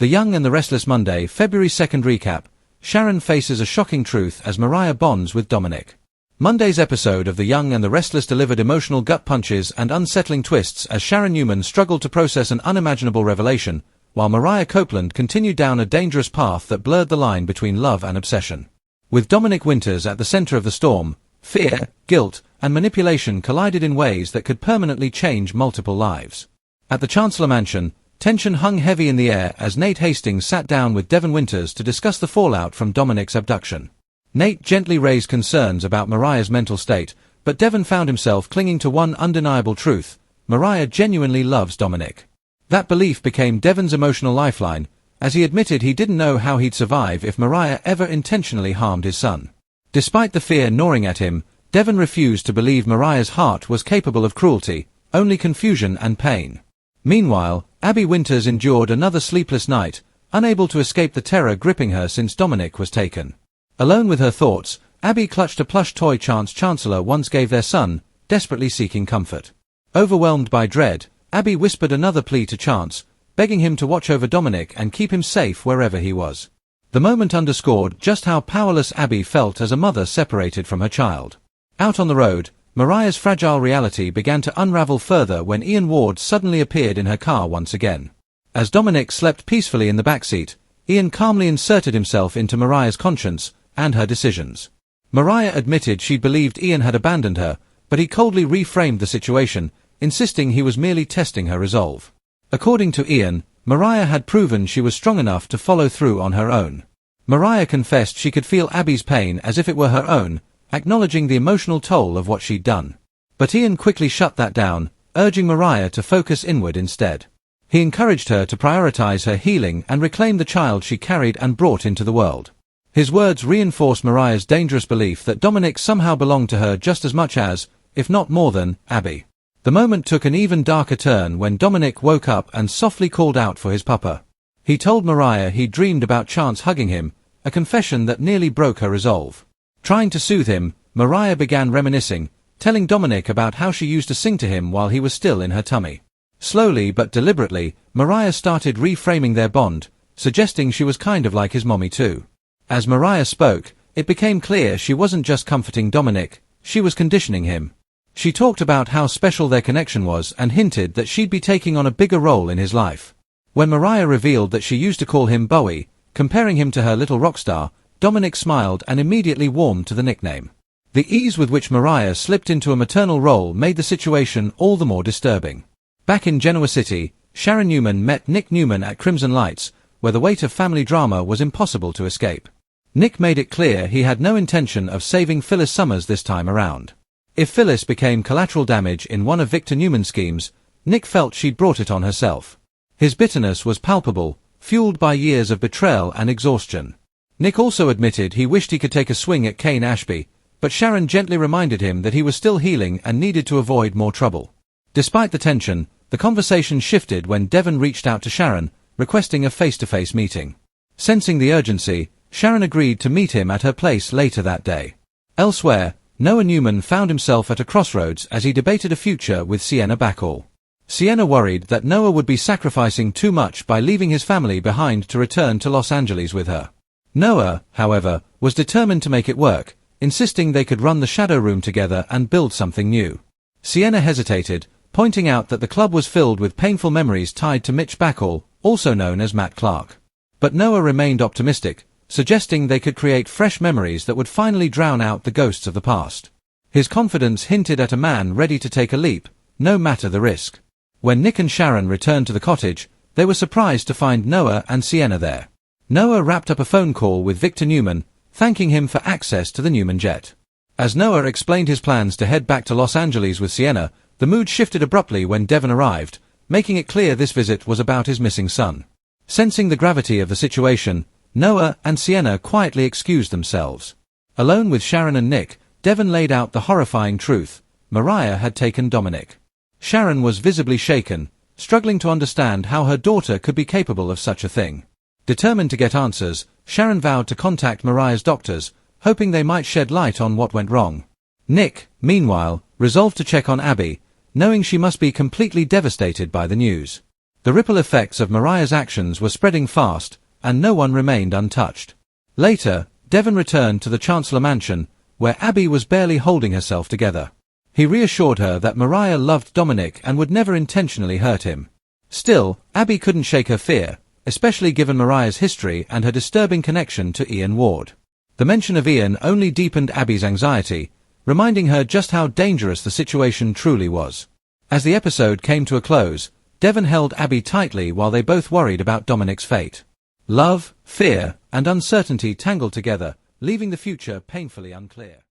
The Young and the Restless Monday, February 2nd recap. Sharon faces a shocking truth as Mariah bonds with Dominic. Monday's episode of The Young and the Restless delivered emotional gut punches and unsettling twists as Sharon Newman struggled to process an unimaginable revelation, while Mariah Copeland continued down a dangerous path that blurred the line between love and obsession. With Dominic Winters at the center of the storm, fear, guilt, and manipulation collided in ways that could permanently change multiple lives. At the Chancellor Mansion, tension hung heavy in the air as Nate Hastings sat down with Devon Winters to discuss the fallout from Dominic's abduction. Nate gently raised concerns about Mariah's mental state, but Devon found himself clinging to one undeniable truth: Mariah genuinely loves Dominic. That belief became Devon's emotional lifeline, as he admitted he didn't know how he'd survive if Mariah ever intentionally harmed his son. Despite the fear gnawing at him, Devon refused to believe Mariah's heart was capable of cruelty, only confusion and pain. Meanwhile, Abby Winters endured another sleepless night, unable to escape the terror gripping her since Dominic was taken. Alone with her thoughts, Abby clutched a plush toy Chance Chancellor once gave their son, desperately seeking comfort. Overwhelmed by dread, Abby whispered another plea to Chance, begging him to watch over Dominic and keep him safe wherever he was. The moment underscored just how powerless Abby felt as a mother separated from her child. Out on the road, Mariah's fragile reality began to unravel further when Ian Ward suddenly appeared in her car once again. As Dominic slept peacefully in the backseat, Ian calmly inserted himself into Mariah's conscience and her decisions. Mariah admitted she believed Ian had abandoned her, but he coldly reframed the situation, insisting he was merely testing her resolve. According to Ian, Mariah had proven she was strong enough to follow through on her own. Mariah confessed she could feel Abby's pain as if it were her own, acknowledging the emotional toll of what she'd done. But Ian quickly shut that down, urging Mariah to focus inward instead. He encouraged her to prioritize her healing and reclaim the child she carried and brought into the world. His words reinforced Mariah's dangerous belief that Dominic somehow belonged to her just as much as, if not more than, Abby. The moment took an even darker turn when Dominic woke up and softly called out for his papa. He told Mariah he dreamed about Chance hugging him, a confession that nearly broke her resolve. Trying to soothe him, Mariah began reminiscing, telling Dominic about how she used to sing to him while he was still in her tummy. Slowly but deliberately, Mariah started reframing their bond, suggesting she was kind of like his mommy too. As Mariah spoke, it became clear she wasn't just comforting Dominic, she was conditioning him. She talked about how special their connection was and hinted that she'd be taking on a bigger role in his life. When Mariah revealed that she used to call him Bowie, comparing him to her little rock star, Dominic smiled and immediately warmed to the nickname. The ease with which Mariah slipped into a maternal role made the situation all the more disturbing. Back in Genoa City, Sharon Newman met Nick Newman at Crimson Lights, where the weight of family drama was impossible to escape. Nick made it clear he had no intention of saving Phyllis Summers this time around. If Phyllis became collateral damage in one of Victor Newman's schemes, Nick felt she'd brought it on herself. His bitterness was palpable, fueled by years of betrayal and exhaustion. Nick also admitted he wished he could take a swing at Kane Ashby, but Sharon gently reminded him that he was still healing and needed to avoid more trouble. Despite the tension, the conversation shifted when Devon reached out to Sharon, requesting a face-to-face meeting. Sensing the urgency, Sharon agreed to meet him at her place later that day. Elsewhere, Noah Newman found himself at a crossroads as he debated a future with Sienna Bacall. Sienna worried that Noah would be sacrificing too much by leaving his family behind to return to Los Angeles with her. Noah, however, was determined to make it work, insisting they could run the Shadow Room together and build something new. Sienna hesitated, pointing out that the club was filled with painful memories tied to Mitch Bacall, also known as Matt Clark. But Noah remained optimistic, suggesting they could create fresh memories that would finally drown out the ghosts of the past. His confidence hinted at a man ready to take a leap, no matter the risk. When Nick and Sharon returned to the cottage, they were surprised to find Noah and Sienna there. Noah wrapped up a phone call with Victor Newman, thanking him for access to the Newman jet. As Noah explained his plans to head back to Los Angeles with Sienna, the mood shifted abruptly when Devon arrived, making it clear this visit was about his missing son. Sensing the gravity of the situation, Noah and Sienna quietly excused themselves. Alone with Sharon and Nick, Devon laid out the horrifying truth: Mariah had taken Dominic. Sharon was visibly shaken, struggling to understand how her daughter could be capable of such a thing. Determined to get answers, Sharon vowed to contact Mariah's doctors, hoping they might shed light on what went wrong. Nick, meanwhile, resolved to check on Abby, knowing she must be completely devastated by the news. The ripple effects of Mariah's actions were spreading fast, and no one remained untouched. Later, Devon returned to the Chancellor Mansion, where Abby was barely holding herself together. He reassured her that Mariah loved Dominic and would never intentionally hurt him. Still, Abby couldn't shake her fear, especially given Mariah's history and her disturbing connection to Ian Ward. The mention of Ian only deepened Abby's anxiety, reminding her just how dangerous the situation truly was. As the episode came to a close, Devon held Abby tightly while they both worried about Dominic's fate. Love, fear, and uncertainty tangled together, leaving the future painfully unclear.